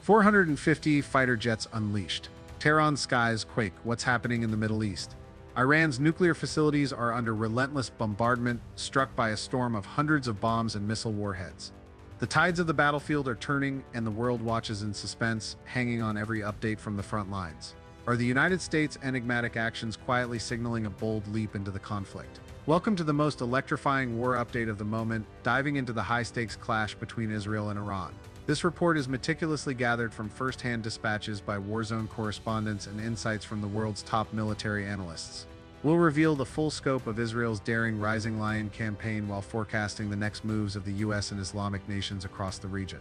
450 fighter jets unleashed. Tehran's skies quake. What's happening in the Middle East? Iran's nuclear facilities are under relentless bombardment, struck by a storm of hundreds of bombs and missile warheads. The tides of the battlefield are turning, and the world watches in suspense, hanging on every update from the front lines. Are the United States' enigmatic actions quietly signaling a bold leap into the conflict? Welcome to the most electrifying war update of the moment, diving into the high-stakes clash between Israel and Iran. This report is meticulously gathered from first-hand dispatches by Warzone correspondents and insights from the world's top military analysts. We'll reveal the full scope of Israel's daring Rising Lion campaign while forecasting the next moves of the US and Islamic nations across the region.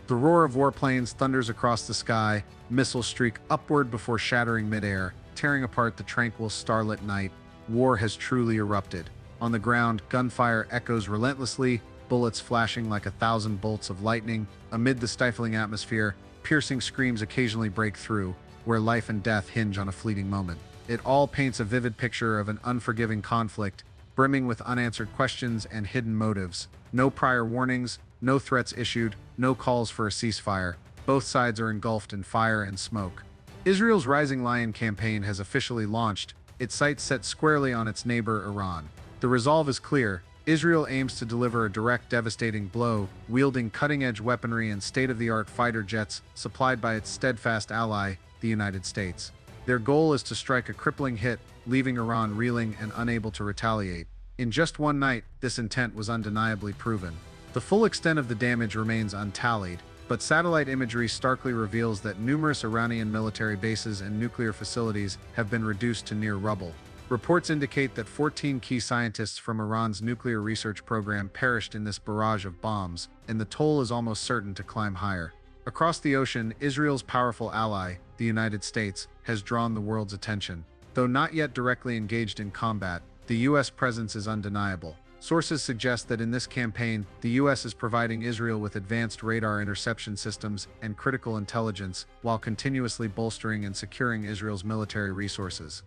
The roar of warplanes thunders across the sky, missiles streak upward before shattering midair, tearing apart the tranquil starlit night. War has truly erupted. On the ground, gunfire echoes relentlessly, bullets flashing like 1,000 bolts of lightning. Amid the stifling atmosphere, piercing screams occasionally break through, where life and death hinge on a fleeting moment. It all paints a vivid picture of an unforgiving conflict, brimming with unanswered questions and hidden motives. No prior warnings, no threats issued, no calls for a ceasefire. Both sides are engulfed in fire and smoke. Israel's Rising Lion campaign has officially launched, its sights set squarely on its neighbor Iran. The resolve is clear. Israel aims to deliver a direct, devastating blow, wielding cutting-edge weaponry and state-of-the-art fighter jets supplied by its steadfast ally, the United States. Their goal is to strike a crippling hit, leaving Iran reeling and unable to retaliate. In just one night, this intent was undeniably proven. The full extent of the damage remains untallied, but satellite imagery starkly reveals that numerous Iranian military bases and nuclear facilities have been reduced to near rubble. Reports indicate that 14 key scientists from Iran's nuclear research program perished in this barrage of bombs, and the toll is almost certain to climb higher. Across the ocean, Israel's powerful ally, the United States, has drawn the world's attention. Though not yet directly engaged in combat, the U.S. presence is undeniable. Sources suggest that in this campaign, the U.S. is providing Israel with advanced radar interception systems and critical intelligence, while continuously bolstering and securing Israel's military resources.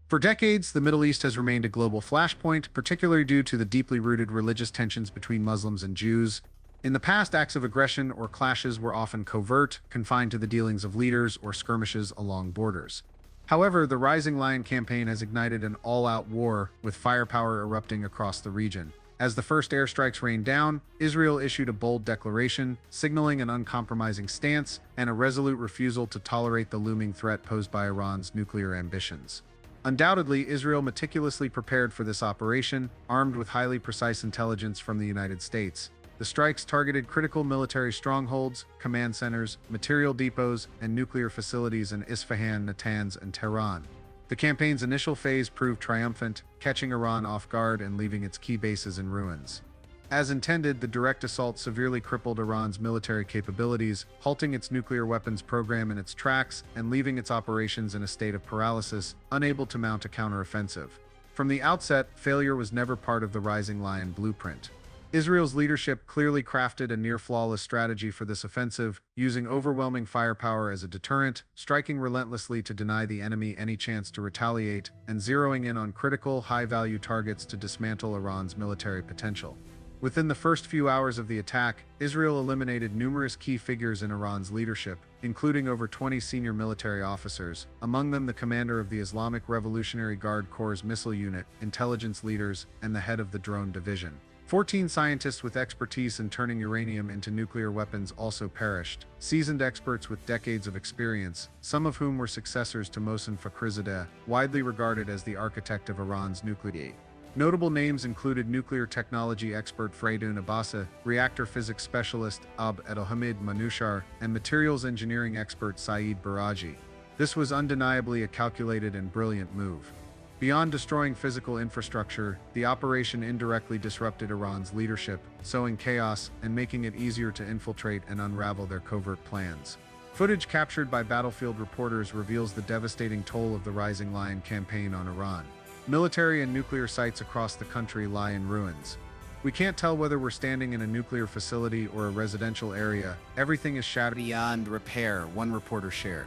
For decades, the Middle East has remained a global flashpoint, particularly due to the deeply rooted religious tensions between Muslims and Jews. In the past, acts of aggression or clashes were often covert, confined to the dealings of leaders or skirmishes along borders. However, the Rising Lion campaign has ignited an all-out war, with firepower erupting across the region. As the first airstrikes rained down, Israel issued a bold declaration, signaling an uncompromising stance and a resolute refusal to tolerate the looming threat posed by Iran's nuclear ambitions. Undoubtedly, Israel meticulously prepared for this operation, armed with highly precise intelligence from the United States. The strikes targeted critical military strongholds, command centers, material depots, and nuclear facilities in Isfahan, Natanz, and Tehran. The campaign's initial phase proved triumphant, catching Iran off guard and leaving its key bases in ruins. As intended, the direct assault severely crippled Iran's military capabilities, halting its nuclear weapons program in its tracks and leaving its operations in a state of paralysis, unable to mount a counteroffensive. From the outset, failure was never part of the Rising Lion blueprint. Israel's leadership clearly crafted a near-flawless strategy for this offensive, using overwhelming firepower as a deterrent, striking relentlessly to deny the enemy any chance to retaliate, and zeroing in on critical, high-value targets to dismantle Iran's military potential. Within the first few hours of the attack, Israel eliminated numerous key figures in Iran's leadership, including over 20 senior military officers, among them the commander of the Islamic Revolutionary Guard Corps' missile unit, intelligence leaders, and the head of the drone division. 14 scientists with expertise in turning uranium into nuclear weapons also perished, seasoned experts with decades of experience, some of whom were successors to Mohsen Fakhrizadeh, widely regarded as the architect of Iran's nuclear. Notable names included nuclear technology expert Freidoun Abbasi, reactor physics specialist Abd Elhamid Manouchar, and materials engineering expert Saeed Baraji. This was undeniably a calculated and brilliant move. Beyond destroying physical infrastructure, the operation indirectly disrupted Iran's leadership, sowing chaos and making it easier to infiltrate and unravel their covert plans. Footage captured by battlefield reporters reveals the devastating toll of the Rising Lion campaign on Iran. Military and nuclear sites across the country lie in ruins. We can't tell whether we're standing in a nuclear facility or a residential area. Everything is shattered beyond repair, one reporter shared.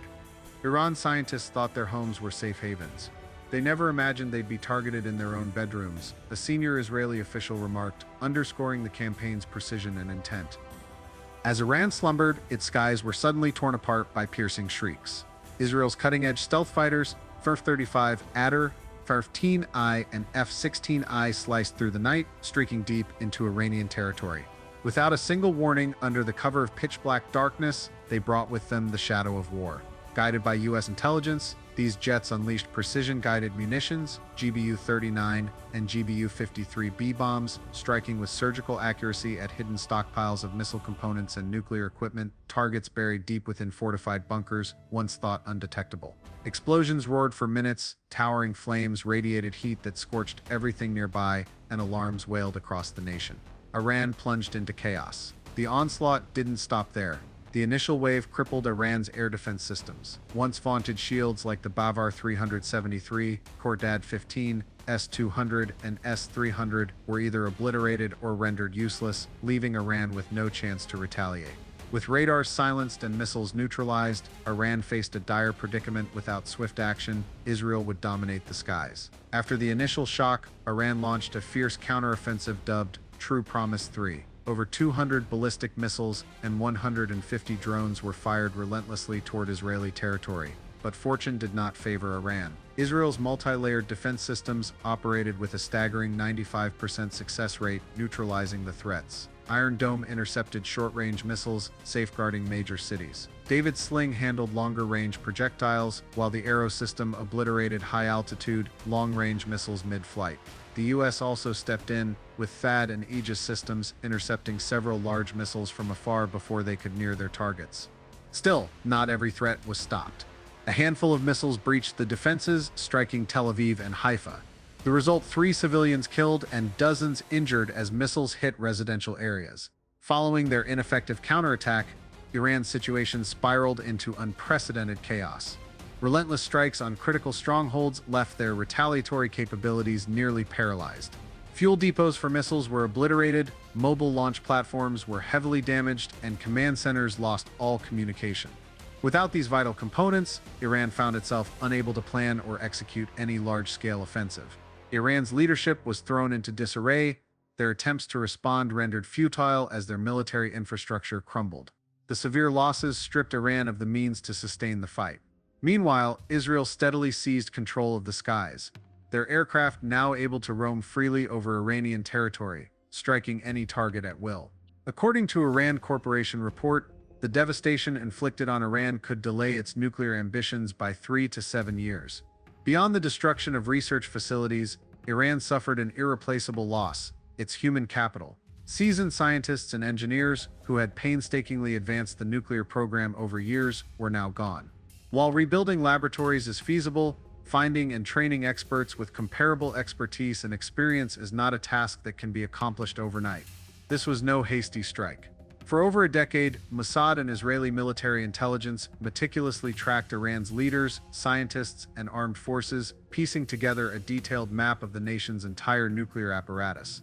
Iran scientists thought their homes were safe havens. They never imagined they'd be targeted in their own bedrooms, a senior Israeli official remarked, underscoring the campaign's precision and intent. As Iran slumbered, its skies were suddenly torn apart by piercing shrieks. Israel's cutting-edge stealth fighters, F-35 Adder, F-15I, and F-16I sliced through the night, streaking deep into Iranian territory. Without a single warning, under the cover of pitch-black darkness, they brought with them the shadow of war. Guided by U.S. intelligence, these jets unleashed precision-guided munitions, GBU-39 and GBU-53B bombs, striking with surgical accuracy at hidden stockpiles of missile components and nuclear equipment, targets buried deep within fortified bunkers, once thought undetectable. Explosions roared for minutes, towering flames radiated heat that scorched everything nearby, and alarms wailed across the nation. Iran plunged into chaos. The onslaught didn't stop there. The initial wave crippled Iran's air defense systems. Once vaunted shields like the Bavar 373, Khordad 15, S-200, and S-300 were either obliterated or rendered useless, leaving Iran with no chance to retaliate. With radars silenced and missiles neutralized, Iran faced a dire predicament. Without swift action, Israel would dominate the skies. After the initial shock, Iran launched a fierce counteroffensive dubbed True Promise 3. Over 200 ballistic missiles and 150 drones were fired relentlessly toward Israeli territory. But fortune did not favor Iran. Israel's multi-layered defense systems operated with a staggering 95% success rate, neutralizing the threats. Iron Dome intercepted short-range missiles, safeguarding major cities. David's Sling handled longer-range projectiles, while the Arrow system obliterated high-altitude, long-range missiles mid-flight. The U.S. also stepped in, with THAAD and Aegis systems intercepting several large missiles from afar before they could near their targets. Still, not every threat was stopped. A handful of missiles breached the defenses, striking Tel Aviv and Haifa. The result: 3 civilians killed and dozens injured as missiles hit residential areas. Following their ineffective counterattack, Iran's situation spiraled into unprecedented chaos. Relentless strikes on critical strongholds left their retaliatory capabilities nearly paralyzed. Fuel depots for missiles were obliterated, mobile launch platforms were heavily damaged, and command centers lost all communication. Without these vital components, Iran found itself unable to plan or execute any large-scale offensive. Iran's leadership was thrown into disarray, their attempts to respond rendered futile as their military infrastructure crumbled. The severe losses stripped Iran of the means to sustain the fight. Meanwhile, Israel steadily seized control of the skies, their aircraft now able to roam freely over Iranian territory, striking any target at will. According to a Rand Corporation report, the devastation inflicted on Iran could delay its nuclear ambitions by 3 to 7 years. Beyond the destruction of research facilities, Iran suffered an irreplaceable loss: its human capital. Seasoned scientists and engineers who had painstakingly advanced the nuclear program over years were now gone. While rebuilding laboratories is feasible, finding and training experts with comparable expertise and experience is not a task that can be accomplished overnight. This was no hasty strike. For over a decade, Mossad and Israeli military intelligence meticulously tracked Iran's leaders, scientists, and armed forces, piecing together a detailed map of the nation's entire nuclear apparatus.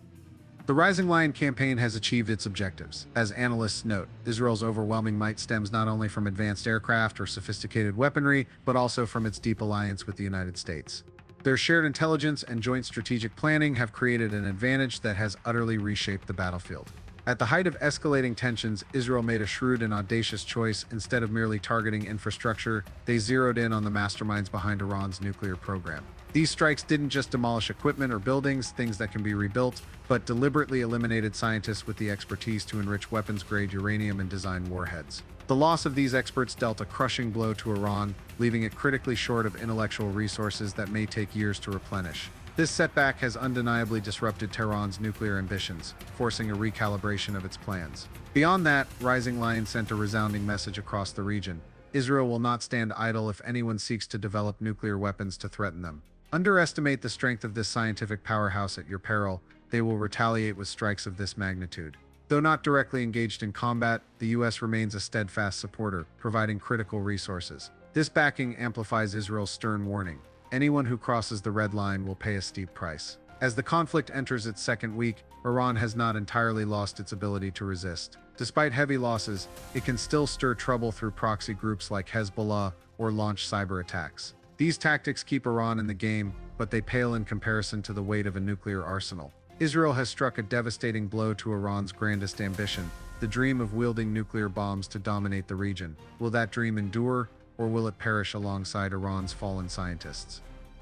The Rising Lion campaign has achieved its objectives. As analysts note, Israel's overwhelming might stems not only from advanced aircraft or sophisticated weaponry, but also from its deep alliance with the United States. Their shared intelligence and joint strategic planning have created an advantage that has utterly reshaped the battlefield. At the height of escalating tensions, Israel made a shrewd and audacious choice. Instead of merely targeting infrastructure, they zeroed in on the masterminds behind Iran's nuclear program. These strikes didn't just demolish equipment or buildings, things that can be rebuilt, but deliberately eliminated scientists with the expertise to enrich weapons-grade uranium and design warheads. The loss of these experts dealt a crushing blow to Iran, leaving it critically short of intellectual resources that may take years to replenish. This setback has undeniably disrupted Tehran's nuclear ambitions, forcing a recalibration of its plans. Beyond that, Rising Lion sent a resounding message across the region: Israel will not stand idle if anyone seeks to develop nuclear weapons to threaten them. Underestimate the strength of this scientific powerhouse at your peril. They will retaliate with strikes of this magnitude. Though not directly engaged in combat, the U.S. remains a steadfast supporter, providing critical resources. This backing amplifies Israel's stern warning: anyone who crosses the red line will pay a steep price. As the conflict enters its second week, Iran has not entirely lost its ability to resist. Despite heavy losses, it can still stir trouble through proxy groups like Hezbollah or launch cyber attacks. These tactics keep Iran in the game, but they pale in comparison to the weight of a nuclear arsenal. Israel has struck a devastating blow to Iran's grandest ambition, the dream of wielding nuclear bombs to dominate the region. Will that dream endure, or will it perish alongside Iran's fallen scientists?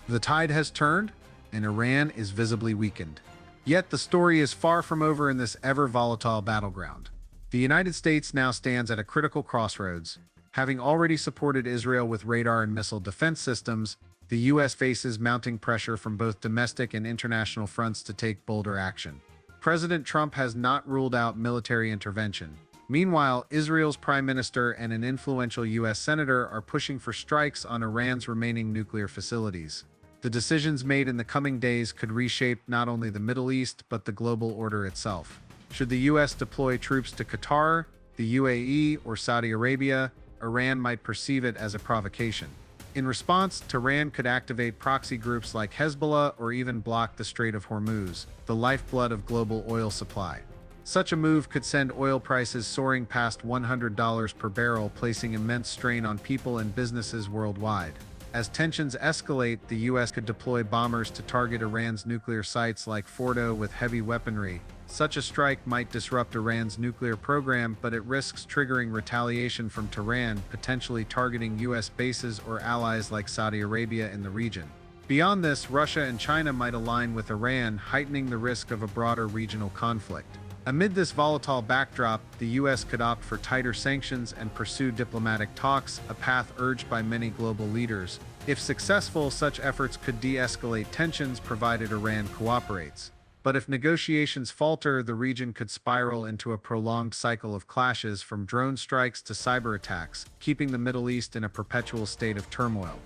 The tide has turned, and Iran is visibly weakened. Yet the story is far from over in this ever-volatile battleground. The United States now stands at a critical crossroads. Having already supported Israel with radar and missile defense systems, the U.S. faces mounting pressure from both domestic and international fronts to take bolder action. President Trump has not ruled out military intervention. Meanwhile, Israel's prime minister and an influential U.S. senator are pushing for strikes on Iran's remaining nuclear facilities. The decisions made in the coming days could reshape not only the Middle East but the global order itself. Should the U.S. deploy troops to Qatar, the UAE, or Saudi Arabia, Iran might perceive it as a provocation. In response, Tehran could activate proxy groups like Hezbollah or even block the Strait of Hormuz, the lifeblood of global oil supply. Such a move could send oil prices soaring past $100 per barrel, placing immense strain on people and businesses worldwide. As tensions escalate, the U.S. could deploy bombers to target Iran's nuclear sites like Fordo with heavy weaponry. Such a strike might disrupt Iran's nuclear program, but it risks triggering retaliation from Tehran, potentially targeting U.S. bases or allies like Saudi Arabia in the region. Beyond this, Russia and China might align with Iran, heightening the risk of a broader regional conflict. Amid this volatile backdrop, the U.S. could opt for tighter sanctions and pursue diplomatic talks, a path urged by many global leaders. If successful, such efforts could de-escalate tensions provided Iran cooperates. But if negotiations falter, the region could spiral into a prolonged cycle of clashes, from drone strikes to cyber attacks, keeping the Middle East in a perpetual state of turmoil.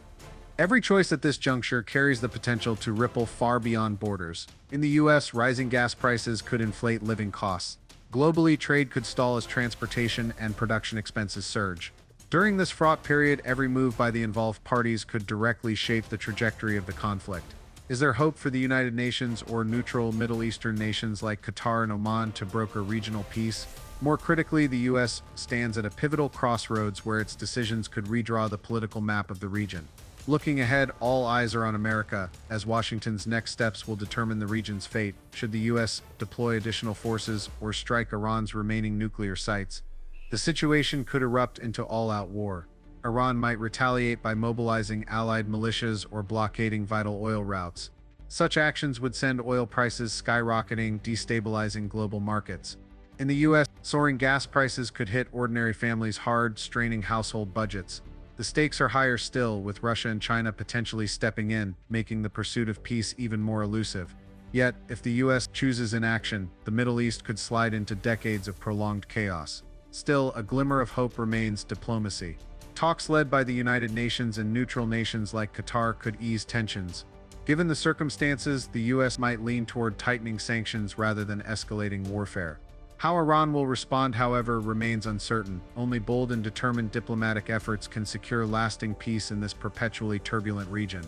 Every choice at this juncture carries the potential to ripple far beyond borders. In the U.S., rising gas prices could inflate living costs. Globally, trade could stall as transportation and production expenses surge. During this fraught period, every move by the involved parties could directly shape the trajectory of the conflict. Is there hope for the United Nations or neutral Middle Eastern nations like Qatar and Oman to broker regional peace? More critically, the U.S. stands at a pivotal crossroads where its decisions could redraw the political map of the region. Looking ahead, all eyes are on America, as Washington's next steps will determine the region's fate. Should the U.S. deploy additional forces or strike Iran's remaining nuclear sites, the situation could erupt into all-out war. Iran might retaliate by mobilizing allied militias or blockading vital oil routes. Such actions would send oil prices skyrocketing, destabilizing global markets. In the U.S., soaring gas prices could hit ordinary families hard, straining household budgets. The stakes are higher still, with Russia and China potentially stepping in, making the pursuit of peace even more elusive. Yet, if the U.S. chooses inaction, the Middle East could slide into decades of prolonged chaos. Still, a glimmer of hope remains: diplomacy. Talks led by the United Nations and neutral nations like Qatar could ease tensions. Given the circumstances, the U.S. might lean toward tightening sanctions rather than escalating warfare. How Iran will respond, however, remains uncertain. Only bold and determined diplomatic efforts can secure lasting peace in this perpetually turbulent region.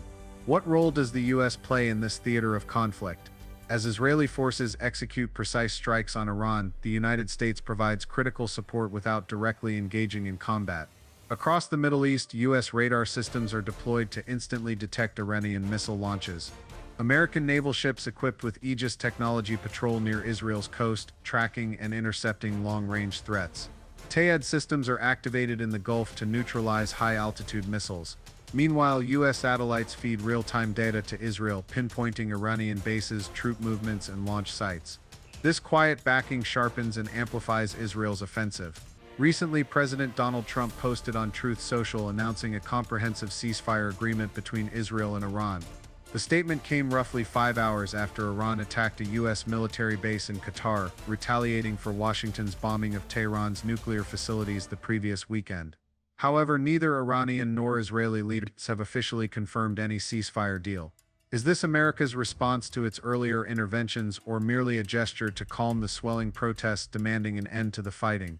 What role does the U.S. play in this theater of conflict? As Israeli forces execute precise strikes on Iran, the United States provides critical support without directly engaging in combat. Across the Middle East, U.S. radar systems are deployed to instantly detect Iranian missile launches. American naval ships equipped with Aegis technology patrol near Israel's coast, tracking and intercepting long-range threats. TAAD systems are activated in the Gulf to neutralize high-altitude missiles. Meanwhile, U.S. satellites feed real-time data to Israel, pinpointing Iranian bases, troop movements, and launch sites. This quiet backing sharpens and amplifies Israel's offensive. Recently, President Donald Trump posted on Truth Social announcing a comprehensive ceasefire agreement between Israel and Iran. The statement came roughly 5 hours after Iran attacked a U.S. military base in Qatar, retaliating for Washington's bombing of Tehran's nuclear facilities the previous weekend. However, neither Iranian nor Israeli leaders have officially confirmed any ceasefire deal. Is this America's response to its earlier interventions, or merely a gesture to calm the swelling protests demanding an end to the fighting?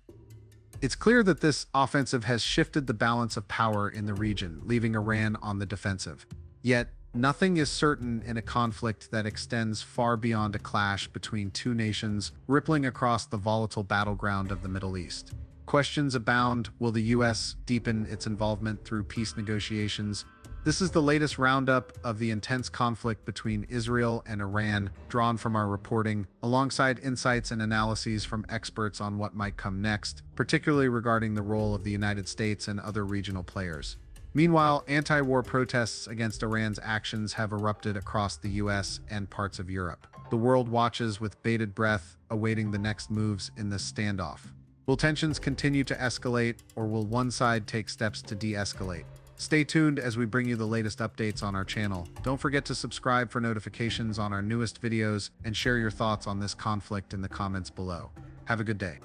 It's clear that this offensive has shifted the balance of power in the region, leaving Iran on the defensive. Yet, nothing is certain in a conflict that extends far beyond a clash between two nations, rippling across the volatile battleground of the Middle East. Questions abound. Will the U.S. deepen its involvement through peace negotiations? This is the latest roundup of the intense conflict between Israel and Iran, drawn from our reporting, alongside insights and analyses from experts on what might come next, particularly regarding the role of the United States and other regional players. Meanwhile, anti-war protests against Iran's actions have erupted across the US and parts of Europe. The world watches with bated breath, awaiting the next moves in this standoff. Will tensions continue to escalate, or will one side take steps to de-escalate? Stay tuned as we bring you the latest updates on our channel. Don't forget to subscribe for notifications on our newest videos and share your thoughts on this conflict in the comments below. Have a good day.